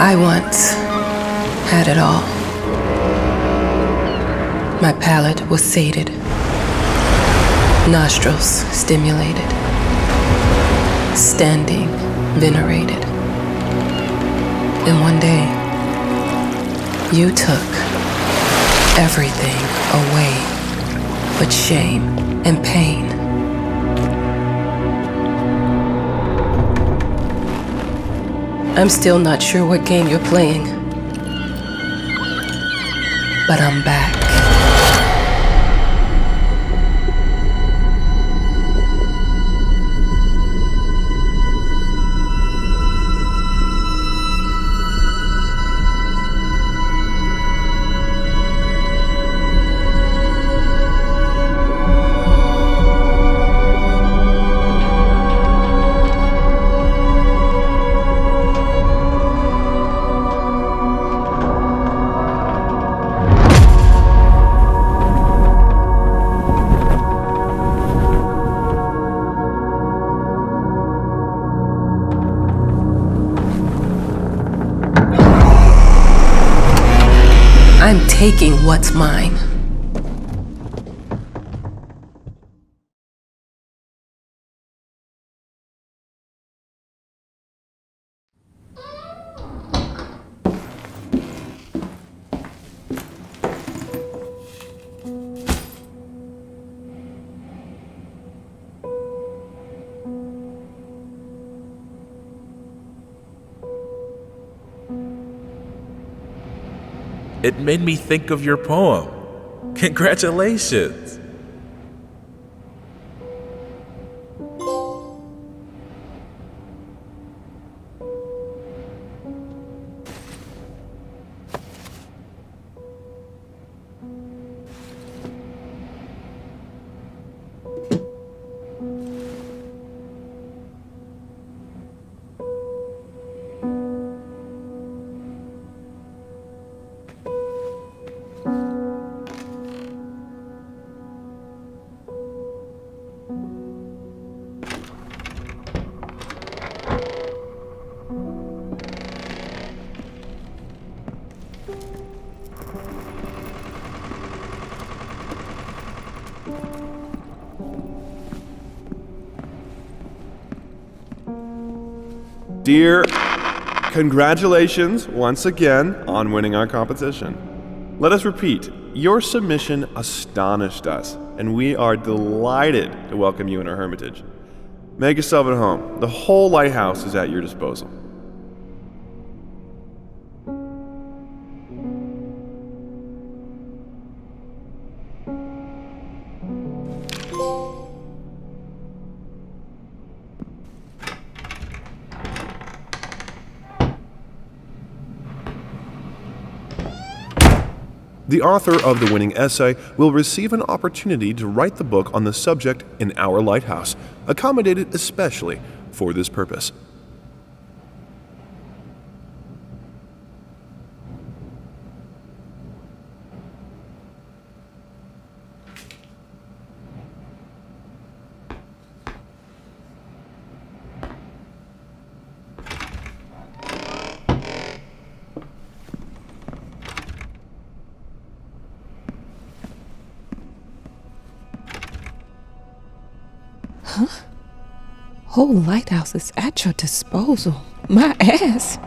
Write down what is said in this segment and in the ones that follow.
I once had it all. My palate was sated, nostrils stimulated, standing venerated. And one day, you took everything away but shame and pain. I'm still not sure what game you're playing, but I'm back. I'm taking what's mine. It made me think of your poem. Congratulations! Dear, congratulations once again on winning our competition. Let us repeat, your submission astonished us, and we are delighted to welcome you in our hermitage. Make yourself at home. The whole lighthouse is at your disposal. The author of the winning essay will receive an opportunity to write the book on the subject in our lighthouse, accommodated especially for this purpose. Huh? Whole lighthouse is at your disposal. My ass.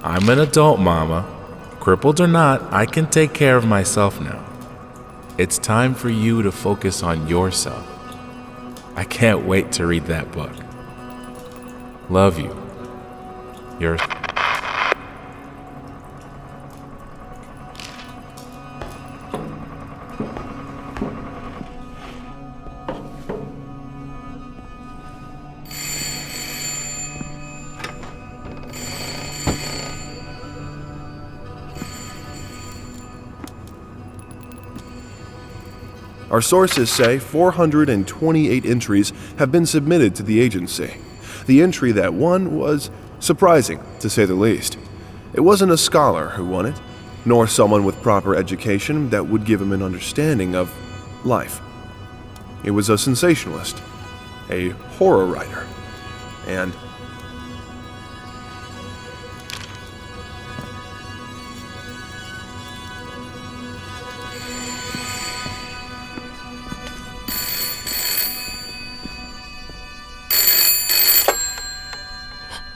I'm an adult, Mama. Crippled or not, I can take care of myself now. It's time for you to focus on yourself. I can't wait to read that book. Love you. Your Our sources say 428 entries have been submitted to the agency. The entry that won was surprising, to say the least. It wasn't a scholar who won it, nor someone with proper education that would give him an understanding of life. It was a sensationalist, a horror writer. And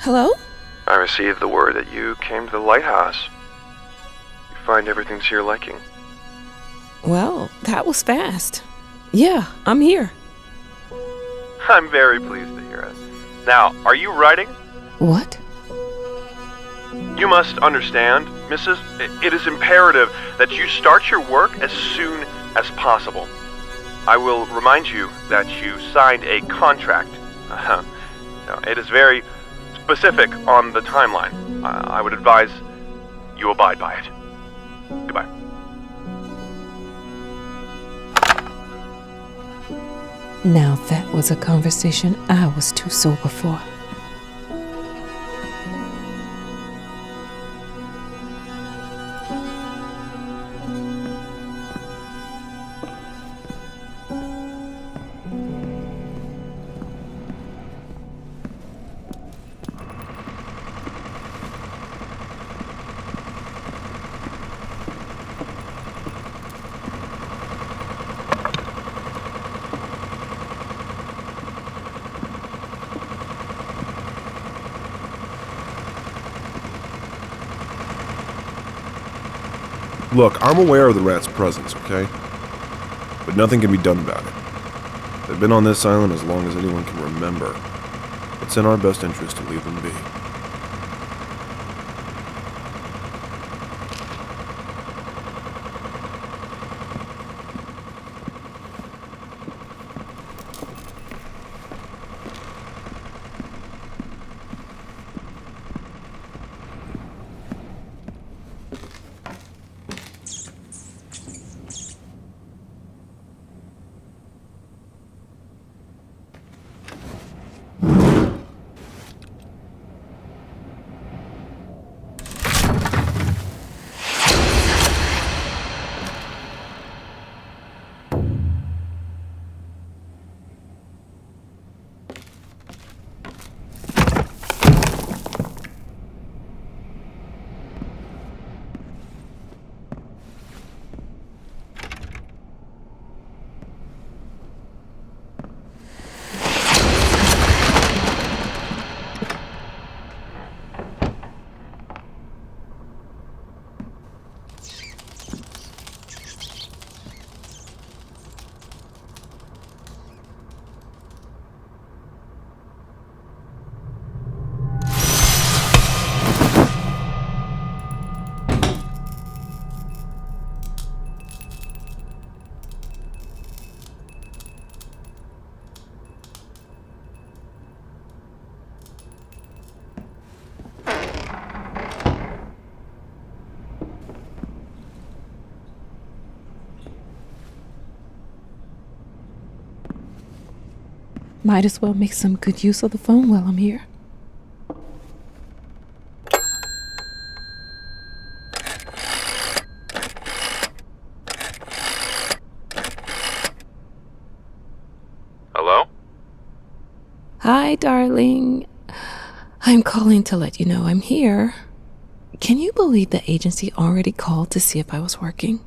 Hello? I received the word that you came to the lighthouse. You find everything to your liking. Well, that was fast. Yeah, I'm here. I'm very pleased to hear it. Now, are you writing? What? You must understand, Mrs. It is imperative that you start your work as soon as possible. I will remind you that you signed a contract. Now, it is very specific on the timeline. I would advise you abide by it. Goodbye. Now that was a conversation I was too sober for. look, I'm aware of the rat's presence, okay? But nothing can be done about it. They've been on this island as long as anyone can remember. It's in our best interest to leave them be. Might as well make some good use of the phone while I'm here. Hello? Hi, darling. I'm calling to let you know I'm here. Can you believe the agency already called to see if I was working?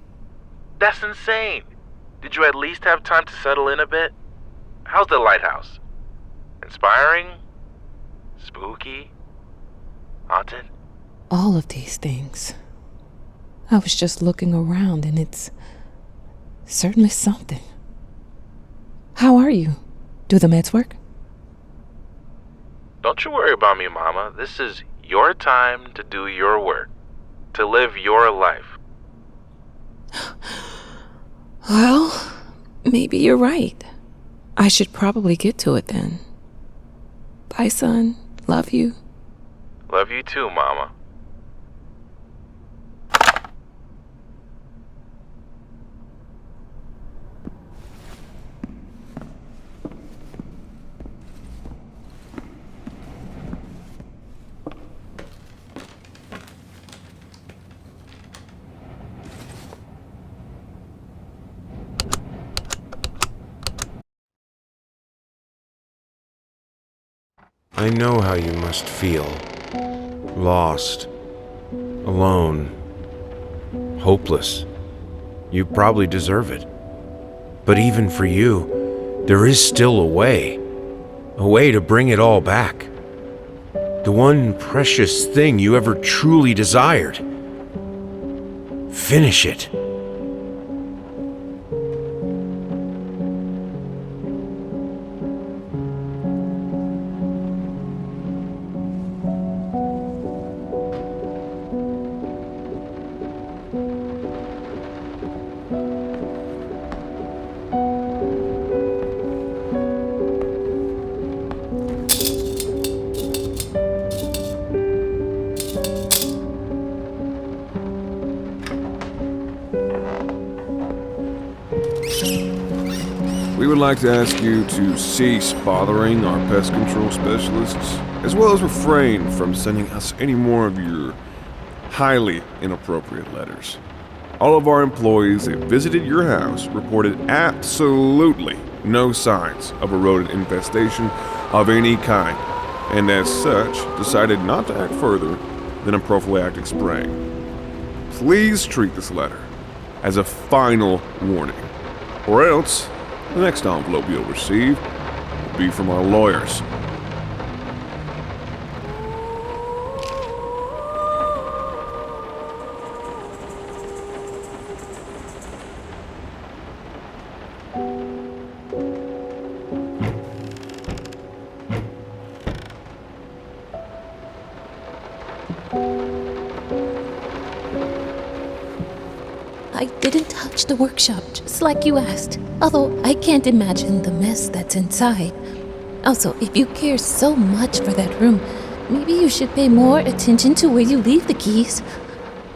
That's insane. Did you at least have time to settle in a bit? How's the lighthouse? Inspiring? Spooky? Haunted? All of these things. I was just looking around and it's certainly something. How are you? Do the meds work? Don't you worry about me, Mama. This is your time to do your work, to live your life. Well, maybe you're right. I should probably get to it then. Bye, son. Love you. Love you too, Mama. I know how you must feel. Lost. Alone. Hopeless. You probably deserve it. But even for you, there is still a way. A way to bring it all back. The one precious thing you ever truly desired. Finish it. We would like to ask you to cease bothering our pest control specialists, as well as refrain from sending us any more of your highly inappropriate letters. All of our employees that visited your house reported absolutely no signs of a rodent infestation of any kind, and as such, decided not to act further than a prophylactic spraying. Please treat this letter as a final warning, or else the next envelope you'll receive will be from our lawyers. I didn't touch the workshop, just like you asked. Although I can't imagine the mess that's inside. Also, if you care so much for that room, maybe you should pay more attention to where you leave the keys.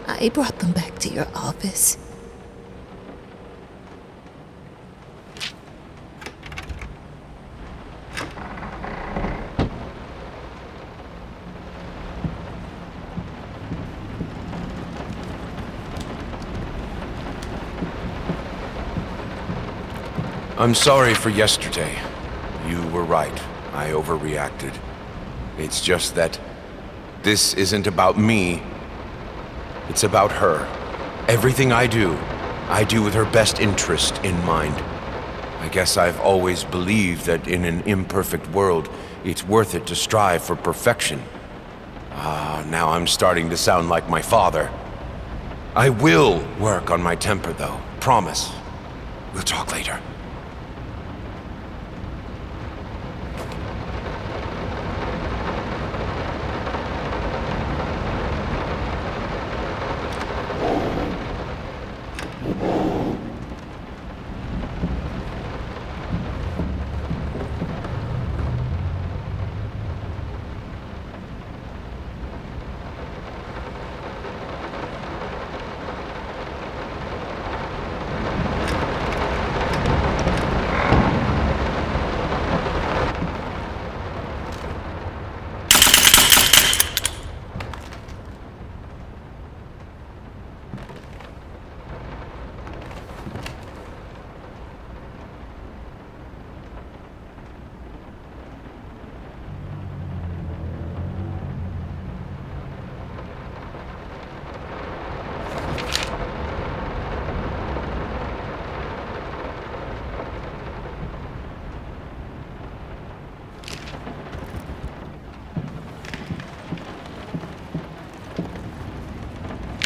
I brought them back to your office. I'm sorry for yesterday. You were right. I overreacted. It's just that this isn't about me. It's about her. Everything I do with her best interest in mind. I guess I've always believed that in an imperfect world, it's worth it to strive for perfection. Now I'm starting to sound like my father. I will work on my temper, though. Promise. We'll talk later.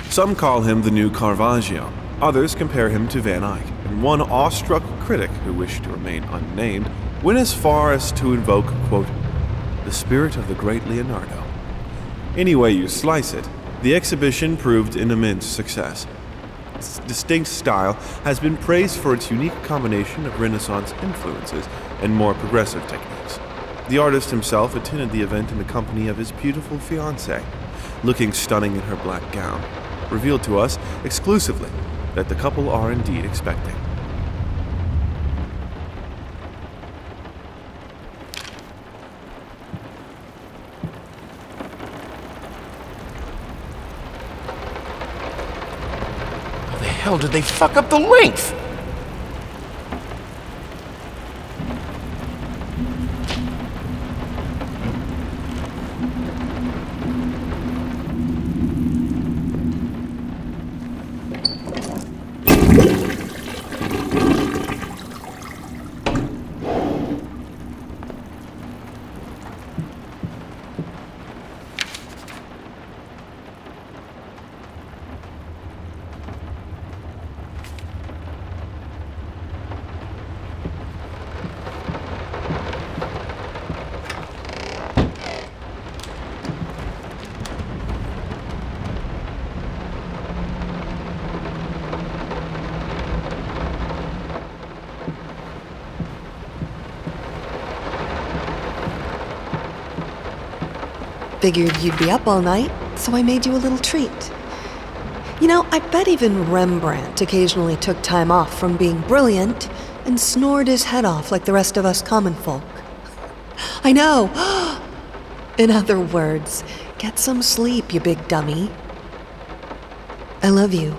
Some call him the new Caravaggio, others compare him to Van Eyck, and one awestruck critic who wished to remain unnamed went as far as to invoke, quote, the spirit of the great Leonardo. Any way you slice it, the exhibition proved an immense success. Its distinct style has been praised for its unique combination of Renaissance influences and more progressive techniques. The artist himself attended the event in the company of his beautiful fiancée, looking stunning in her black gown, revealed to us exclusively that the couple are indeed expecting. How the hell did they fuck up the length? figured you'd be up all night, so I made you a little treat. You know, I bet even Rembrandt occasionally took time off from being brilliant and snored his head off like the rest of us common folk. I know! In other words, get some sleep, you big dummy. I love you.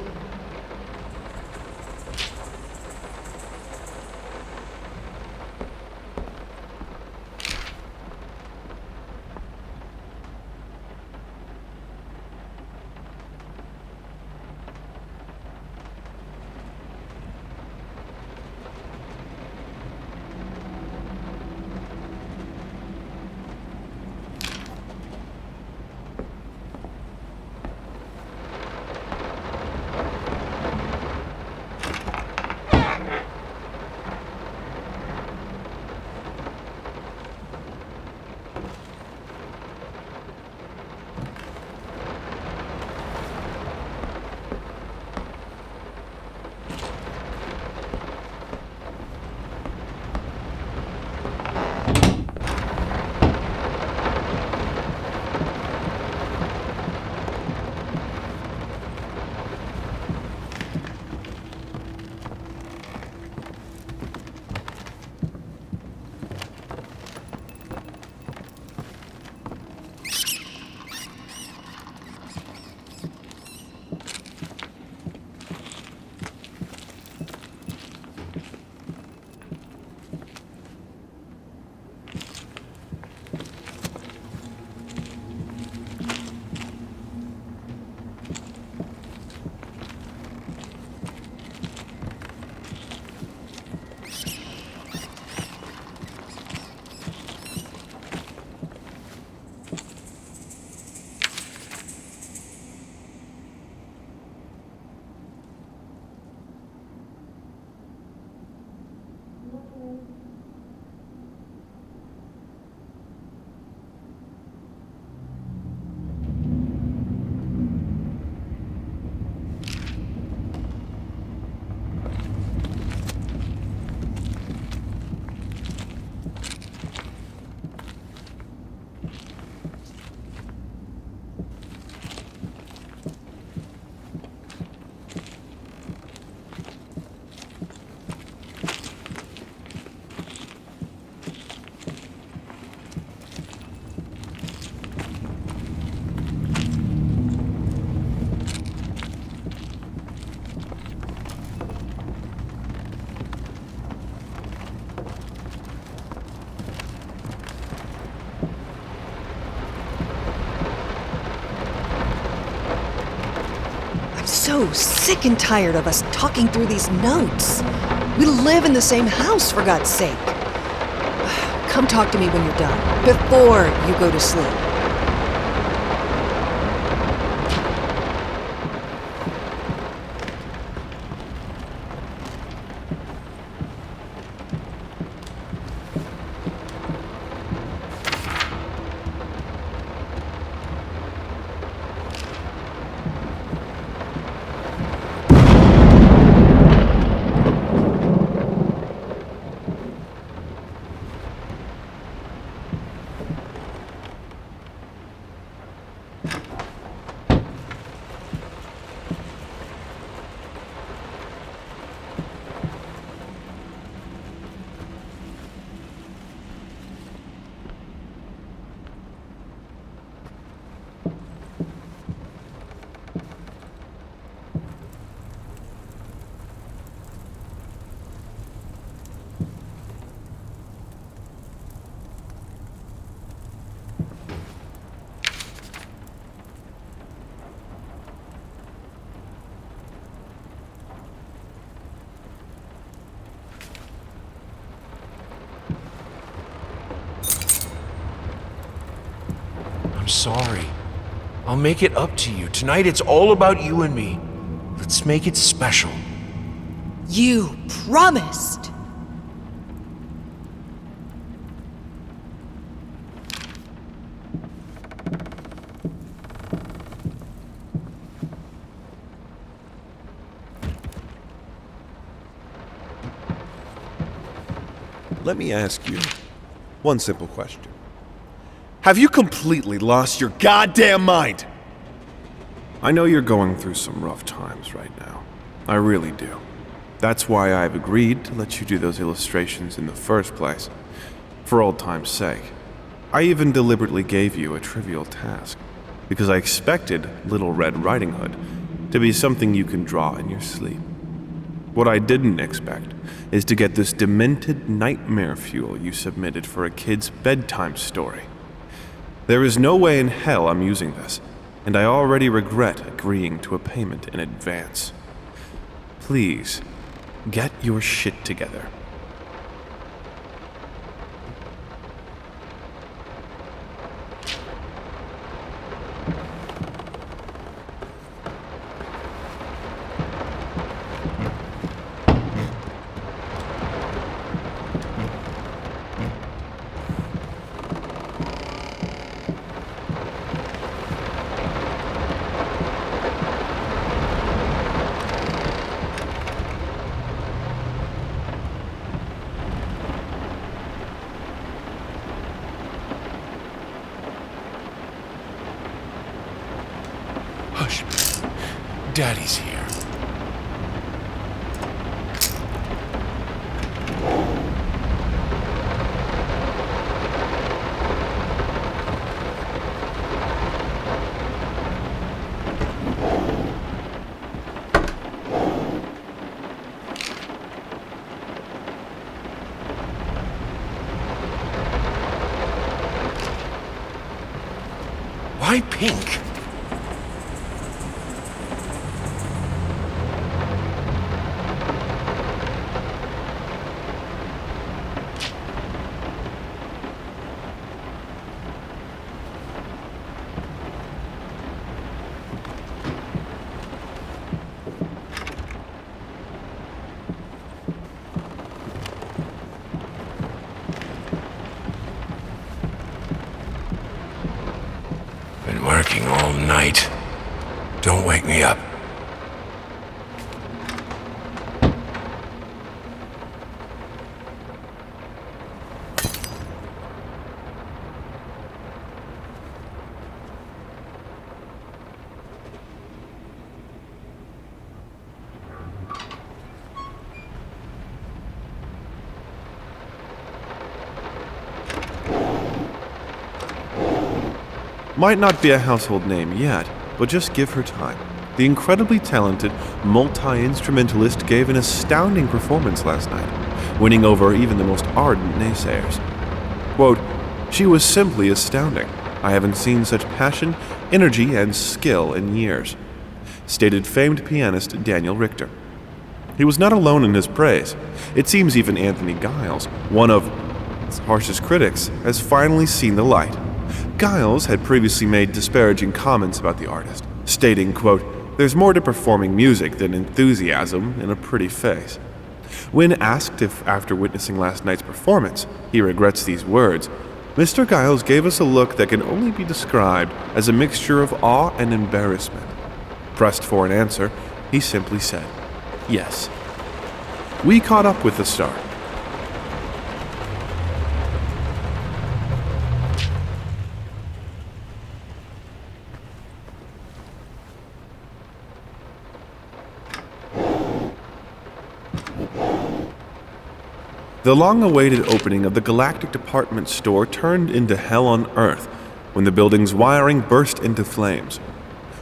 So sick and tired of us talking through these notes. We live in the same house, for God's sake. Come talk to me when you're done, before you go to sleep. I'm sorry. I'll make it up to you. Tonight it's all about you and me. Let's make it special. You promised! Let me ask you one simple question. Have you completely lost your goddamn mind? I know you're going through some rough times right now. I really do. That's why I've agreed to let you do those illustrations in the first place, for old time's sake. I even deliberately gave you a trivial task, because I expected Little Red Riding Hood to be something you can draw in your sleep. What I didn't expect is to get this demented nightmare fuel you submitted for a kid's bedtime story. There is no way in hell I'm using this, and I already regret agreeing to a payment in advance. Please, get your shit together. Hush. Daddy's here. Why pink? Been working all night. Don't wake me up. Might not be a household name yet, but just give her time. The incredibly talented multi-instrumentalist gave an astounding performance last night, winning over even the most ardent naysayers. Quote, "She was simply astounding. I haven't seen such passion, energy, and skill in years," stated famed pianist Daniel Richter. He was not alone in his praise. It seems even Anthony Giles, one of its harshest critics, has finally seen the light. Giles had previously made disparaging comments about the artist, stating, quote, "There's more to performing music than enthusiasm in a pretty face." When asked if, after witnessing last night's performance, he regrets these words, Mr. Giles gave us a look that can only be described as a mixture of awe and embarrassment. Pressed for an answer, he simply said, "Yes." We caught up with the star. The long-awaited opening of the Galactic Department Store turned into hell on Earth when the building's wiring burst into flames.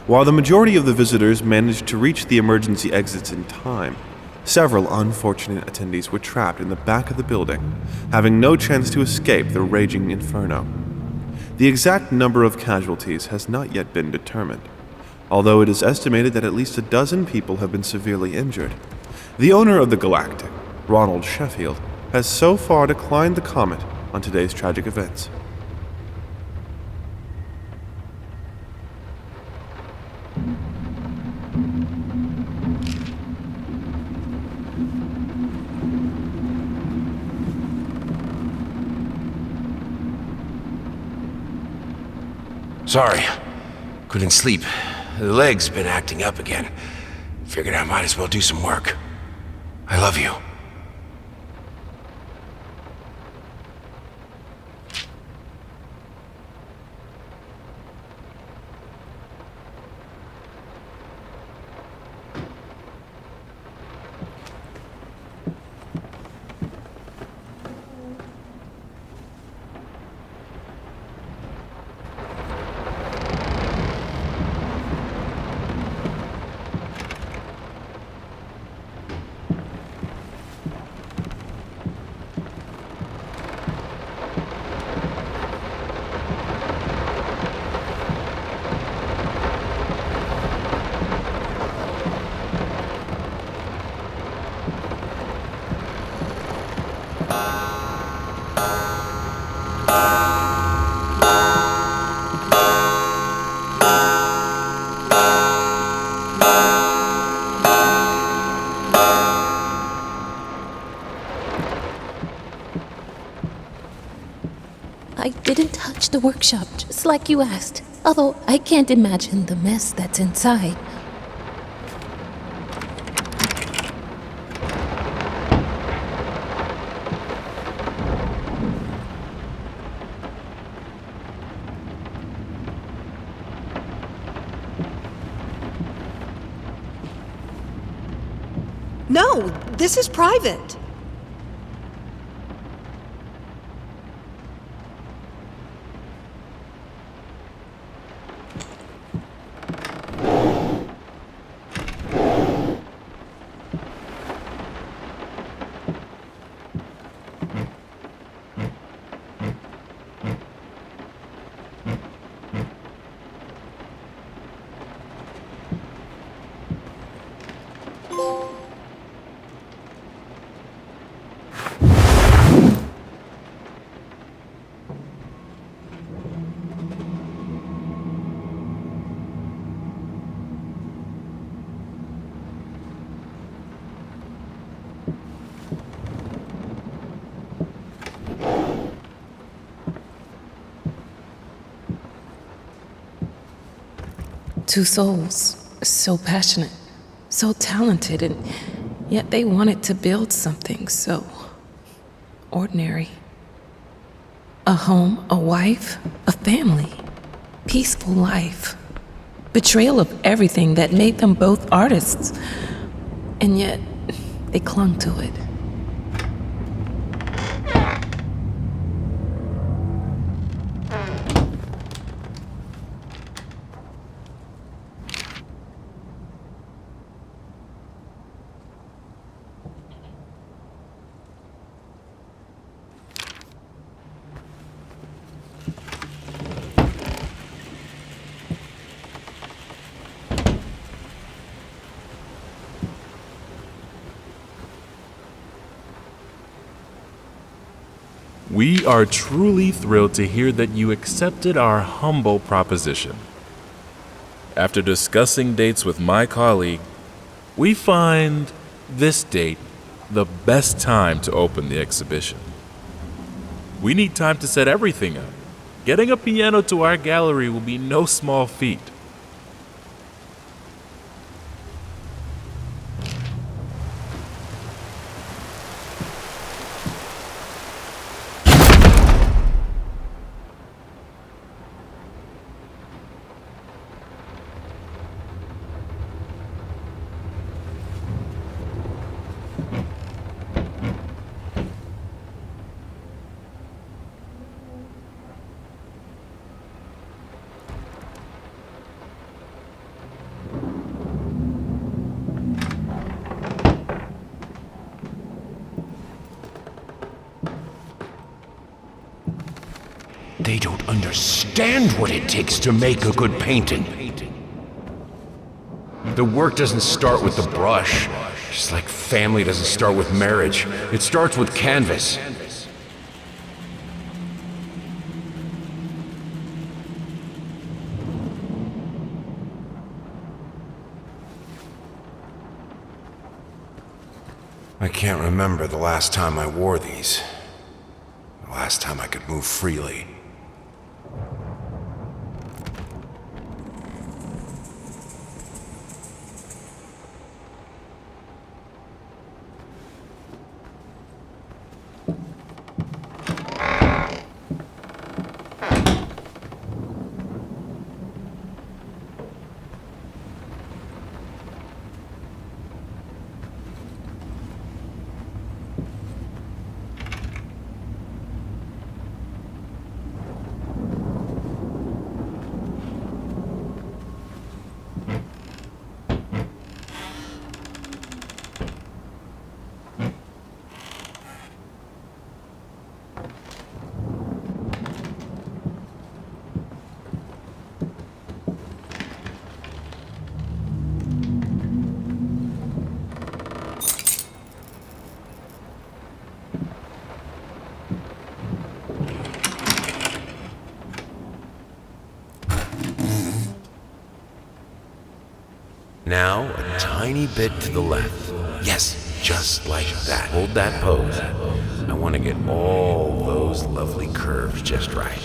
While the majority of the visitors managed to reach the emergency exits in time, several unfortunate attendees were trapped in the back of the building, having no chance to escape the raging inferno. The exact number of casualties has not yet been determined, although it is estimated that at least a dozen people have been severely injured. The owner of the Galactic, Ronald Sheffield, has so far declined to comment on today's tragic events. Sorry. Couldn't sleep. The leg's been acting up again. Figured I might as well do some work. I love you. touch the workshop just like you asked, although I can't imagine the mess that's inside. No, this is private. Two souls, so passionate, so talented, and yet they wanted to build something so ordinary. A home, a wife, a family, peaceful life. Betrayal of everything that made them both artists, and yet they clung to it. We are truly thrilled to hear that you accepted our humble proposition. After discussing dates with my colleague, we find this date the best time to open the exhibition. We need time to set everything up. Getting a piano to our gallery will be no small feat. They don't understand what it takes to make a good painting. The work doesn't start with the brush, just like family doesn't start with marriage. It starts with canvas. I can't remember the last time I wore these. The last time I could move freely. Now, a tiny bit to the left. Yes, just like that. Hold that pose. I want to get all those lovely curves just right.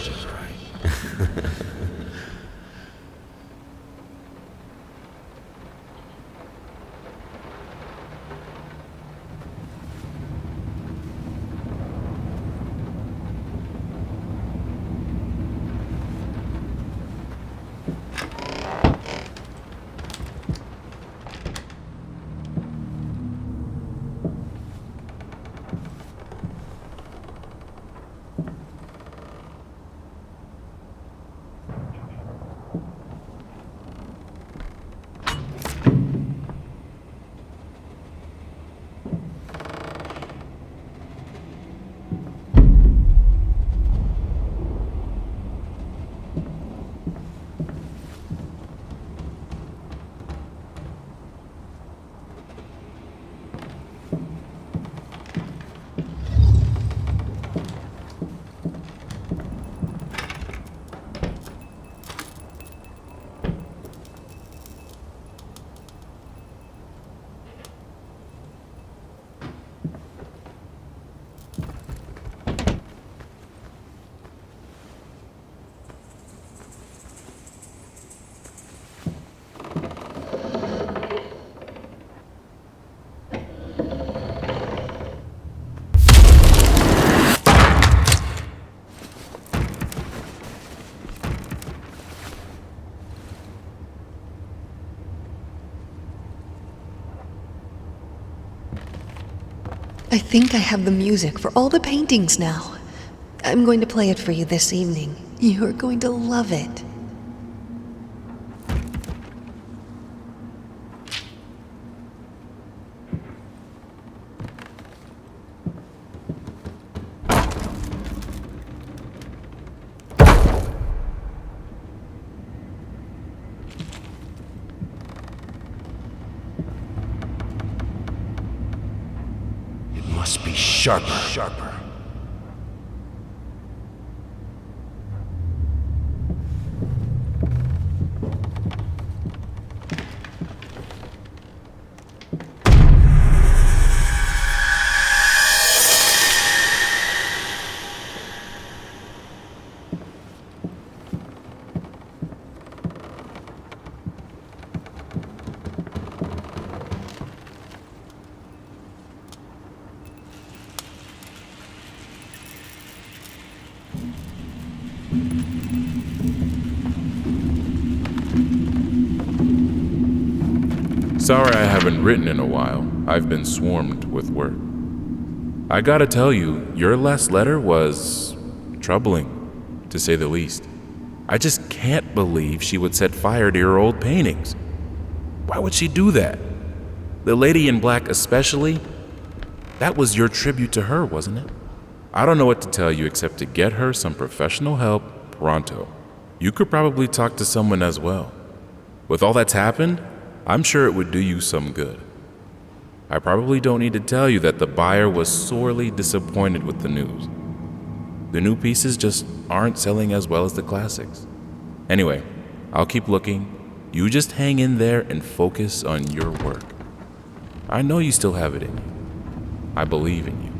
I think I have the music for all the paintings now. I'm going to play it for you this evening. You're going to love it. Must be sharper. Sorry I haven't written in a while. I've been swarmed with work. I gotta tell you, your last letter was troubling, to say the least. I just can't believe she would set fire to your old paintings. Why would she do that? The lady in black especially? That was your tribute to her, wasn't it? I don't know what to tell you except to get her some professional help pronto. You could probably talk to someone as well. With all that's happened, I'm sure it would do you some good. I probably don't need to tell you that the buyer was sorely disappointed with the news. The new pieces just aren't selling as well as the classics. Anyway, I'll keep looking. You just hang in there and focus on your work. I know you still have it in you. I believe in you.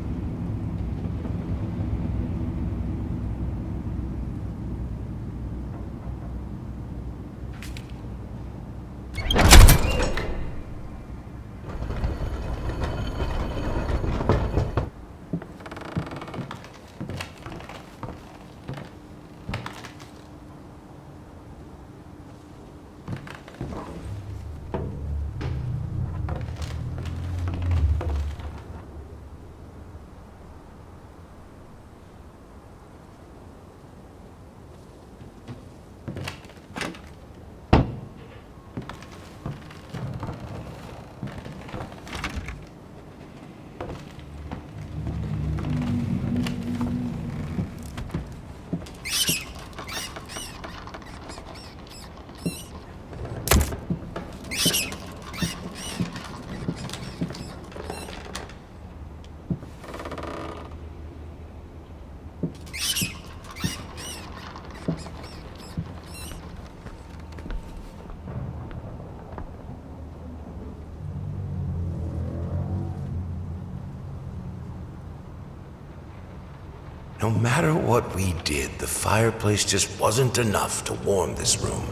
No matter what we did, the fireplace just wasn't enough to warm this room.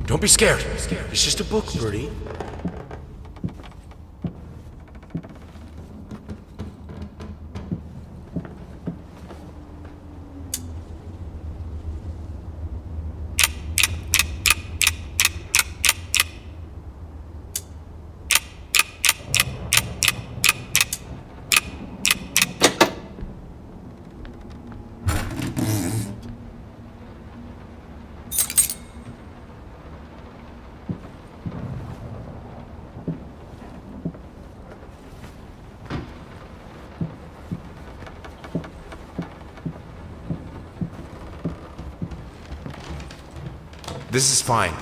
Don't be scared. It's just a book, Birdie. This is fine.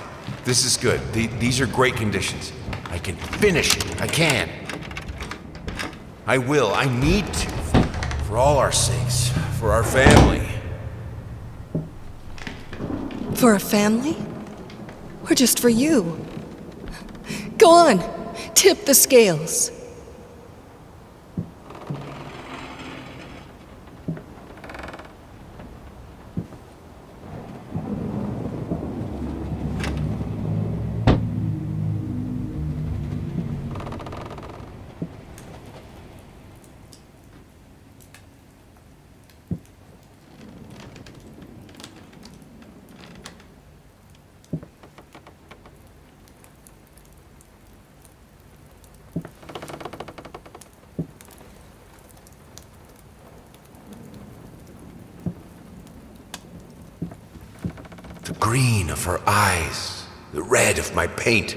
This is good. These are great conditions. I can finish it. I can. I will. I need to. For all our sakes. For our family. For a family? Or just for you? Go on, tip the scales. The green of her eyes, the red of my paint.